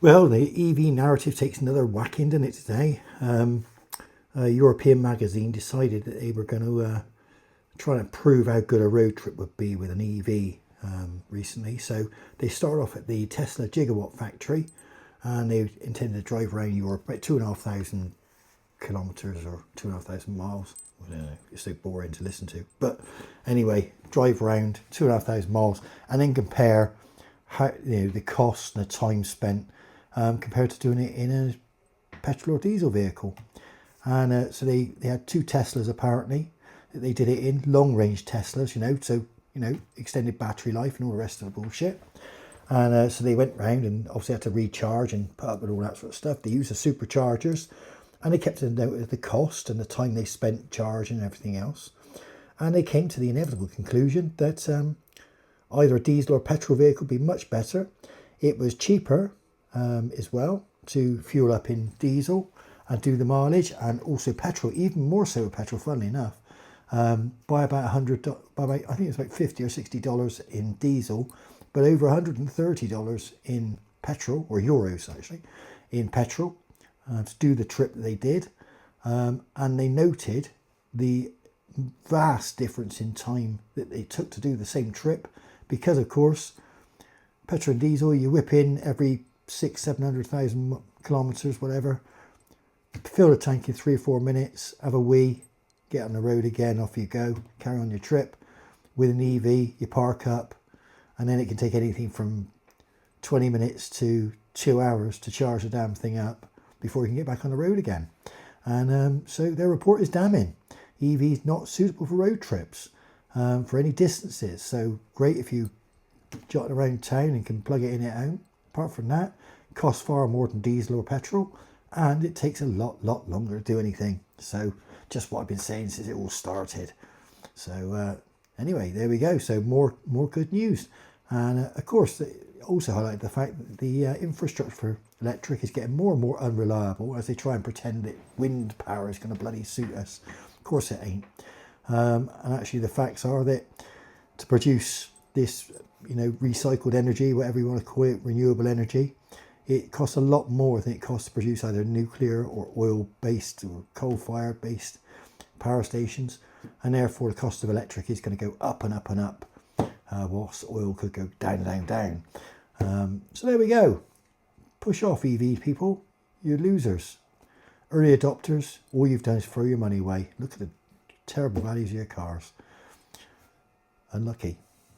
Well, the EV narrative takes another whacking, doesn't it, today? A European magazine decided that they were going to try and prove how good a road trip would be with an EV recently. So they started off at the Tesla Gigawatt factory, and they intended to drive around Europe about 2,500 kilometers or 2,500 miles. I don't know, it's so boring to listen to. But anyway, drive around 2,500 miles and then compare how, the cost and the time spent compared to doing it in a petrol or diesel vehicle. And so they had two Teslas apparently. They did it in long range Teslas, so extended battery life and all the rest of the bullshit. And so they went round and obviously had to recharge and put up with all that sort of stuff. They used the superchargers, and they kept a note of the cost and the time they spent charging and everything else. And they came to the inevitable conclusion that either a diesel or petrol vehicle would be much better. It was cheaper as well to fuel up in diesel and do the mileage, and also petrol, even more so with petrol, funnily enough, by about $100, I think it was about $50 or $60 in diesel, but over $130 in petrol, or euros actually, in petrol, to do the trip that they did. And they noted the vast difference in time that they took to do the same trip, because of course, petrol and diesel, you whip in every 600,000-700,000 kilometers, whatever, fill the tank in 3 or 4 minutes, have a wee, get on the road again, off you go, carry on your trip. With an EV, you park up, and then it can take anything from 20 minutes to 2 hours to charge the damn thing up before you can get back on the road again. And so their report is damning. EV is not suitable for road trips for any distances. So great if you jot around town and can plug it in at home. Apart from that, it costs far more than diesel or petrol, and it takes a lot longer to do anything. So just what I've been saying since it all started. So anyway, there we go. So more good news. And of course, also highlighted the fact that the infrastructure for electric is getting more and more unreliable as they try and pretend that wind power is going to bloody suit us. Of course it ain't. And actually the facts are that to produce this, recycled energy, whatever you want to call it, renewable energy, it costs a lot more than it costs to produce either nuclear or oil-based or coal-fired based power stations. And therefore the cost of electric is going to go up and up and up, whilst oil could go down. So there we go. Push off, EV people. You're losers. Early adopters, all you've done is throw your money away. Look at the terrible values of your cars. Unlucky.